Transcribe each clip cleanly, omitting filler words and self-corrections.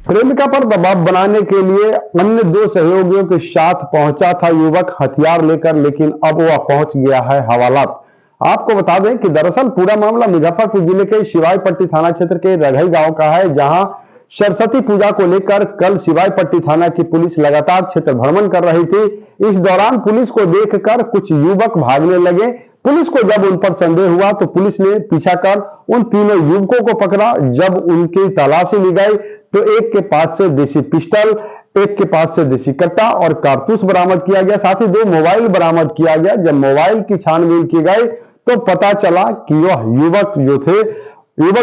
प्रेमिका पर दबाव बनाने के लिए अन्य दो सहयोगियों के साथ पहुंचा था युवक हथियार लेकर, लेकिन अब वह पहुंच गया है हवालात। आपको बता दें कि दरअसल पूरा मामला मुजफ्फरपुर जिले के शिवाईपट्टी थाना क्षेत्र के रघई गांव का है, जहां सरस्वती पूजा को लेकर कल शिवाईपट्टी थाना की पुलिस लगातार क्षेत्र भ्रमण कर रही थी। इस दौरान पुलिस को देखकर कुछ युवक भागने लगे। पुलिस को जब उन पर संदेह हुआ तो पुलिस ने पीछा कर उन तीनों युवकों को पकड़ा। जब उनकी तलाशी ली गई तो एक के पास से देसी पिस्टल, एक के पास से देसी कट्टा और कारतूस बरामद किया गया। साथ ही 2 मोबाइल बरामद किया गया। जब मोबाइल की छानबीन की गई तो पता चला कि युवक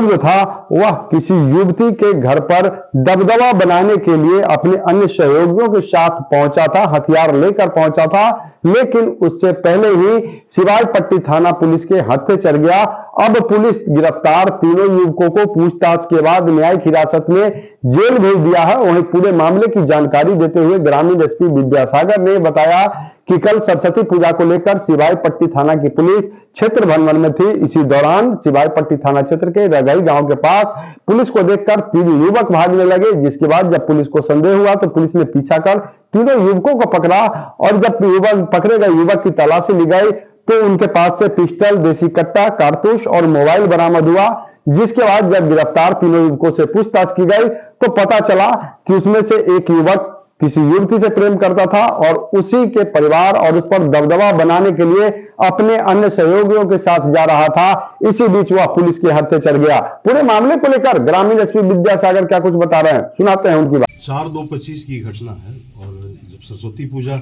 जो था वह किसी युवती के घर पर दबदबा बनाने के लिए अपने अन्य सहयोगियों के साथ पहुंचा था, हथियार लेकर पहुंचा था, लेकिन उससे पहले ही शिवाईपट्टी थाना पुलिस के हाथे चढ़ गया। अब पुलिस गिरफ्तार तीनों युवकों को पूछताछ के बाद न्यायिक हिरासत में जेल भेज दिया है। वहीं पूरे मामले की जानकारी देते हुए ग्रामीण एसपी विद्यासागर ने बताया कि कल सरस्वती पूजा को लेकर शिवाईपट्टी थाना की पुलिस क्षेत्र भ्रमण में थी। इसी दौरान शिवाईपट्टी थाना क्षेत्र के रघई गांव के पास पुलिस को देखकर तीन युवक भागने लगे, जिसके बाद जब पुलिस को संदेह हुआ तो पुलिस ने पीछा कर तीनों युवकों को पकड़ा और जब पकड़े गए युवक की तलाशी ली गई तो उनके पास से पिस्टल, देसी कट्टा, कारतूस और मोबाइल बरामद हुआ। जिसके बाद जब गिरफ्तार तीनों युवकों से पूछताछ की गई तो पता चला कि उसमें से एक युवक किसी युवती से प्रेम करता था और उसी के परिवार और उस पर दबदबा बनाने के लिए अपने अन्य सहयोगियों के साथ जा रहा था। इसी बीच वह पुलिस के हाथे चढ़ गया। पूरे मामले को लेकर ग्रामीण एसपी विद्यासागर क्या कुछ बता रहे हैं, सुनाते हैं उनकी बात। 4/2/25 की घटना है और जब सरस्वती पूजा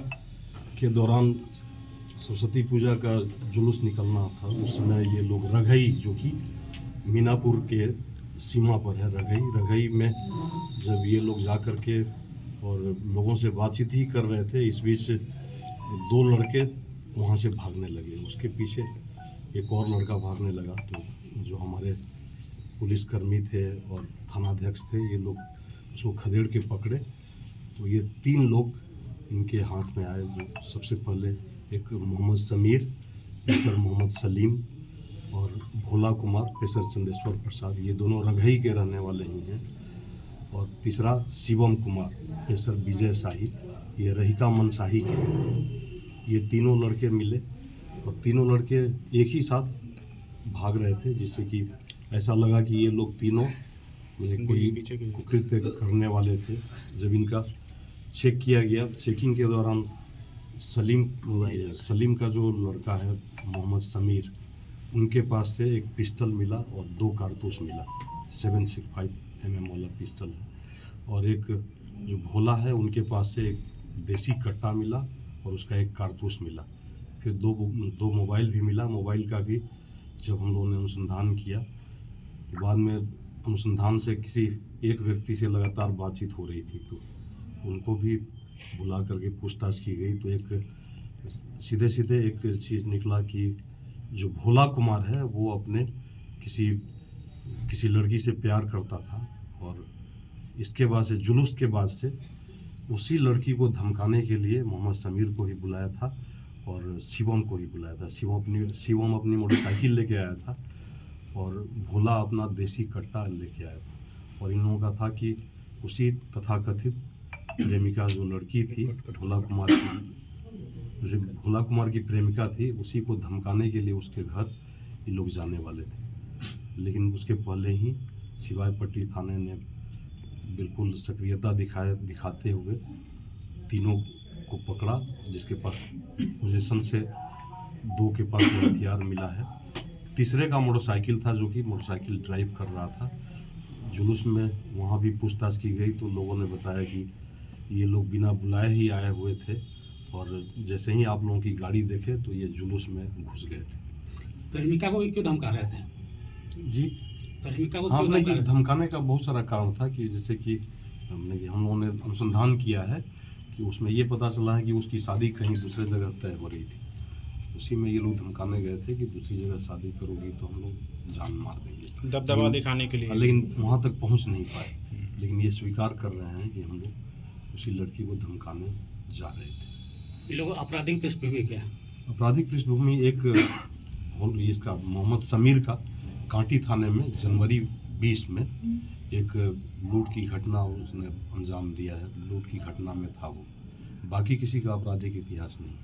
के दौरान सरस्वती पूजा का जुलूस निकलना था उस समय ये लोग रघई, जो कि मीनापुर के सीमा पर है, रघई में जब ये लोग जा कर के और लोगों से बातचीत ही कर रहे थे, इस बीच 2 लड़के वहाँ से भागने लगे। उसके पीछे एक और लड़का भागने लगा। तो जो हमारे पुलिसकर्मी थे और थानाध्यक्ष थे, ये लोग उसको खदेड़ के पकड़े। तो ये 3 लोग इनके हाथ में आए। जो सबसे पहले एक मोहम्मद समीर, पेशर मोहम्मद सलीम और भोला कुमार, पेशर चंदेश्वर प्रसाद, ये दोनों रघई के रहने वाले ही हैं। और तीसरा शिवम कुमार, पेशर विजय शाही, ये रहिका मनशाही के। ये तीनों लड़के मिले और तीनों लड़के एक ही साथ भाग रहे थे, जिससे कि ऐसा लगा कि ये लोग तीनों कोई कुकृत्य करने वाले थे। जब इनका चेक किया गया, चेकिंग के दौरान सलीम का जो लड़का है मोहम्मद समीर, उनके पास से एक पिस्टल मिला और 2 कारतूस मिला, 765 mm वाला पिस्टल है। और एक जो भोला है उनके पास से एक देसी कट्टा मिला और उसका एक कारतूस मिला। फिर दो मोबाइल भी मिला। मोबाइल का भी जब हम लोगों ने अनुसंधान किया, बाद में अनुसंधान से किसी एक व्यक्ति से लगातार बातचीत हो रही थी, तो उनको भी बुला करके पूछताछ की गई। तो एक सीधे एक चीज़ निकला कि जो भोला कुमार है वो अपने किसी लड़की से प्यार करता था और इसके बाद से जुलूस के बाद से उसी लड़की को धमकाने के लिए मोहम्मद समीर को ही बुलाया था और शिवम को ही बुलाया था। शिवम अपनी मोटरसाइकिल लेके आया था और भोला अपना देसी कट्टा लेके आया था। और इन लोगों का था कि उसी तथाकथित प्रेमिका जो लड़की थी भोला कुमार की प्रेमिका थी, उसी को धमकाने के लिए उसके घर ये लोग जाने वाले थे। लेकिन उसके पहले ही शिवाईपट्टी थाने ने बिल्कुल सक्रियता दिखाते हुए तीनों को पकड़ा, जिसके पास पोजीशन से 2 के पास हथियार मिला है। तीसरे का मोटरसाइकिल था, जो कि मोटरसाइकिल ड्राइव कर रहा था। जुलूस में वहाँ भी पूछताछ की गई तो लोगों ने बताया कि ये लोग बिना बुलाए ही आए हुए थे और जैसे ही आप लोगों की गाड़ी देखे तो ये जुलूस में घुस गए थे। प्रेमिका को क्यों धमका रहे थे? जी, प्रेमिका को क्यों धमकाने का बहुत सारा कारण था कि जैसे कि हम लोगों ने अनुसंधान किया है कि उसमें ये पता चला है कि उसकी शादी कहीं दूसरे जगह तय हो रही थी। उसी में ये लोग धमकाने गए थे कि दूसरी जगह शादी करोगी तो हम लोग जान मार देंगे, दबदबा दिखाने के लिए। लेकिन वहाँ तक पहुँच नहीं पाए। लेकिन ये स्वीकार कर रहे हैं कि हम लोग उसी लड़की को धमकाने जा रहे थे। ये लोग आपराधिक पृष्ठभूमि क्या है? आपराधिक पृष्ठभूमि एक इसका मोहम्मद समीर का कांटी थाने में जनवरी 2020 में एक लूट की घटना उसने अंजाम दिया है। लूट की घटना में था वो, बाकी किसी का आपराधिक इतिहास नहीं।